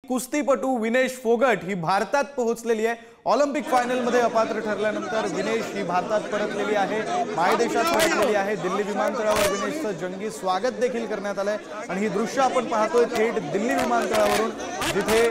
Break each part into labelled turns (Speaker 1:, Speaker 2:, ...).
Speaker 1: कुस्तीपटू विनेश फोगट ही भारतात पोहोचलेली आहे। ऑलिम्पिक फायनल मध्ये अपात्र ठरल्यानंतर विनेश ही भारतात परतलेली आहे, मायदेशात परतलेली आहे। दिल्ली विमानतळावर विनेशचं जंगी स्वागत देखील करण्यात आलंय आणि ही दृश्य आपण पाहतोय थेट दिल्ली विमानतळावरून, जिथे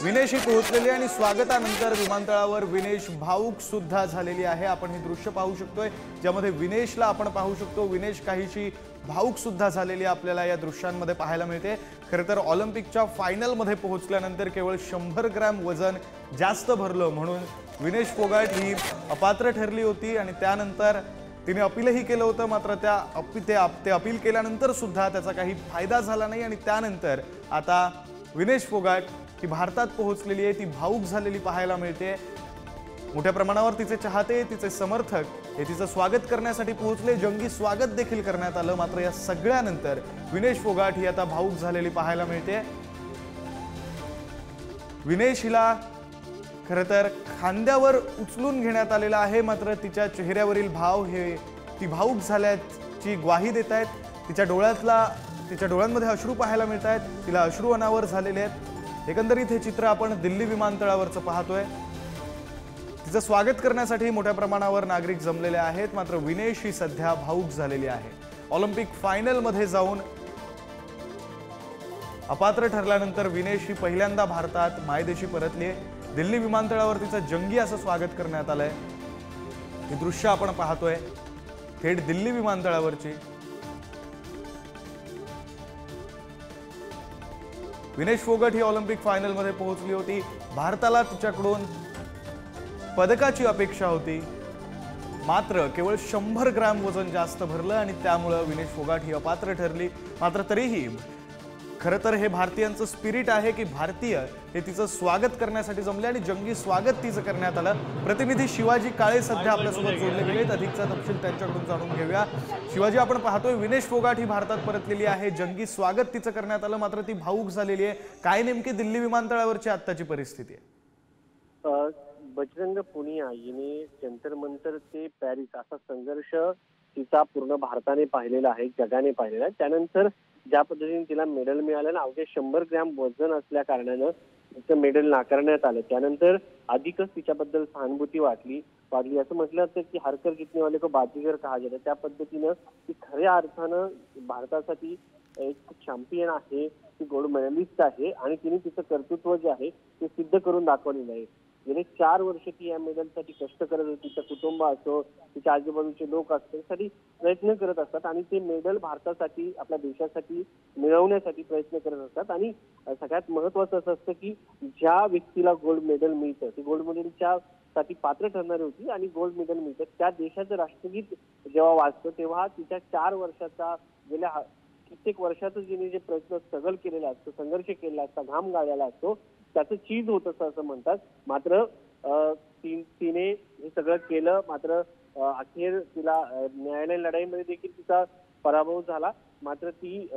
Speaker 1: विनेश ही पोहोचलेली आणि स्वागतानंतर विमानतळावर विनेश भाऊक सुद्धा झालेली आहे। आपण ही दृश्य पाहू शकतोय, ज्यामध्ये विनेशला आपण पाहू शकतो विनेश काहीशी भाऊक सुद्धा झालेली आपल्याला या दृश्यांमध्ये पाहायला मिळते। खरं तर ऑलिम्पिकच्या फायनल मध्ये पोहोचल्यानंतर केवळ 100 ग्रॅम वजन जास्त भरलं म्हणून विनेश फोगाट ही अपात्र ठरली होती आणि त्यानंतर तिने अपीलही केलं होतं, मात्र ते अपील केल्यानंतर सुद्धा त्याचा काही फायदा झाला नाही आणि त्यानंतर आता विनेश फोगाट ही भारतात पोहोचलेली आहे, ती भाऊक झालेली पाहायला मिळते। मोठ्या प्रमाणावर तिचे चाहते, तिचे समर्थक हे तिचं स्वागत करण्यासाठी पोहोचले, जंगी स्वागत देखील करण्यात आलं। मात्र या सगळ्यानंतर विनेश फोगाट ही आता भाऊक झालेली पाहायला मिळते। विनेश हिला खरं तर खांद्यावर उचलून घेण्यात आलेला आहे, मात्र तिच्या चेहऱ्यावरील भाव हे ती भाऊक झाल्याची ग्वाही देत आहेत। तिच्या डोळ्यांमध्ये अश्रू पाहायला मिळत आहेत, तिला अश्रू अनावर झालेले आहेत। एकंदरीत हे चित्र आपण दिल्ली विमानतळावरचं पाहतोय। तिचं स्वागत करण्यासाठी मोठ्या प्रमाणावर नागरिक जमलेले आहेत, मात्र विनेश ही सध्या भाऊक झालेली आहे। ऑलिम्पिक फायनल मध्ये जाऊन अपात्र ठरल्यानंतर विनेश ही पहिल्यांदा भारतात मायदेशी परतली। दिल्ली विमानतळावर तिचं जंगी असं स्वागत करण्यात आलंय। हे दृश्य आपण पाहतोय थेट दिल्ली विमानतळावरची। विनेश फोगट ही ऑलिम्पिक फायनल मध्ये पोहोचली होती। भारताला तिच्याकडून पदकाची अपेक्षा होती, मात्र केवळ 100 ग्रॅम वजन जास्त भरलं आणि त्यामुळे विनेश फोगाट ही अपात्र ठरली। मात्र तरीही खरं तर हे भारतीयांचं स्पिरिट आहे की भारतीय हे तिचं स्वागत करण्यासाठी जमले आणि जंगी स्वागत तिचं करण्यात आलं। प्रतिनिधी शिवाजी काळे सध्या आपल्यासोबत जोडले गेलेत, अधिकचा तपशील त्यांच्याकडून जाणून घेऊया। शिवाजी, आपण पाहतोय विनेश फोगाट ही भारतात परतलेली आहे, जंगी स्वागत तिचं करण्यात आलं, मात्र ती भाऊक झालेली आहे। काय नेमकी दिल्ली विमानतळावरची आत्ताची परिस्थिती आहे?
Speaker 2: बजरंग पुनिया हिने जंतर मंतर ते पॅरिस असा संघर्ष तिचा पूर्ण भारताने पाहिलेला आहे, जगाने पाहिलेला आहे। त्यानंतर ज्या पद्धतीने तिला मेडल मिळालं ना, अवघे 100 ग्रॅम वजन असल्या कारणानं तिचं मेडल नाकारण्यात आलं। त्यानंतर अधिकच तिच्याबद्दल सहानुभूती वाटली असं म्हटलं जातं की हरकर जितने वाले को बाजीगर कहा जातं। त्या पद्धतीनं ती खऱ्या अर्थानं भारतासाठी एक चॅम्पियन आहे, ती गोल्ड मेडलिस्ट आहे आणि तिने तिचं कर्तृत्व जे आहे ते सिद्ध करून दाखवलेलं आहे। गेले 4 वर्ष ती या मेडलसाठी कष्ट करत होती। तिचं कुटुंब असो, तिच्या आजूबाजूचे लोक असो, त्यासाठी प्रयत्न करत असतात आणि ते मेडल भारतासाठी, आपल्या देशासाठी मिळवण्यासाठी प्रयत्न करत असतात। आणि सगळ्यात महत्त्वाचं असं असतं की ज्या व्यक्तीला गोल्ड मेडल मिळतं ती गोल्ड मेडलच्या साठी पात्र ठरणारी होती आणि गोल्ड मेडल मिळतं त्या देशाचं राष्ट्रगीत जेव्हा वाजतं तेव्हा तिच्या 4 वर्षाचा गेल्या कित्येक वर्षातच जिने जे प्रयत्न स्ट्रगल केलेला असतो, संघर्ष केलेला असतो, घाम गाळलेला असतो, त्याचं चीज होत असं म्हणतात। मात्र तिने हे सगळं केलं, मात्र अखेर तिला न्यायालयीन लढाईमध्ये देखील तिचा पराभव झाला। मात्र ती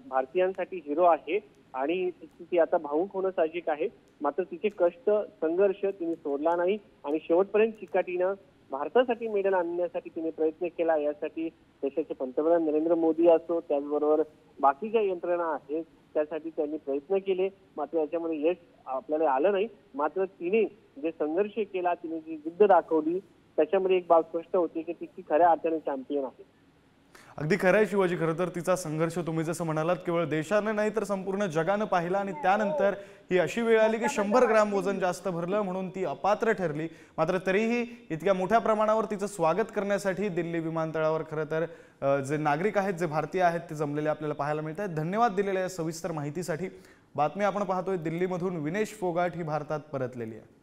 Speaker 2: भारतीयांसाठी हिरो आहे आणि ती आता भावूक होणं साहजिक आहे। मात्र तिचे कष्ट, संघर्ष तिने सोडला नाही आणि शेवटपर्यंत चिकाटीनं भारतासाठी मेडल आणण्यासाठी तिने प्रयत्न केला। यासाठी देशाचे पंतप्रधान नरेंद्र मोदी असो, त्याचबरोबर बाकी ज्या यंत्रणा आहेत त्यासाठी त्यांनी प्रयत्न केले, मात्र याच्यामध्ये यश आपल्याला आलं नाही। मात्र तिने जे संघर्ष केला, तिने जी जिद्द दाखवली, त्याच्यामध्ये एक बाब स्पष्ट होती की ती खऱ्या अर्थाने चॅम्पियन आहे।
Speaker 1: अगदी खरं आहे शिवाजी, खरं तर तिचा संघर्ष तुम्ही जसं म्हणालात केवळ देशाने नाही तर संपूर्ण जगानं पाहिला आणि त्यानंतर ही अशी वेळ आली की 100 ग्रॅम वजन जास्त भरलं म्हणून ती अपात्र ठरली। मात्र तरीही इतक्या मोठ्या प्रमाणावर तिचं स्वागत करण्यासाठी दिल्ली विमानतळावर खरं तर जे नागरिक आहेत, जे भारतीय आहेत ते जमलेले आपल्याला पाहायला मिळत आहेत। धन्यवाद दिलेल्या सविस्तर माहितीसाठी। बातमी आपण पाहतोय दिल्लीमधून विनेश फोगाट ही भारतात परतलेली आहे।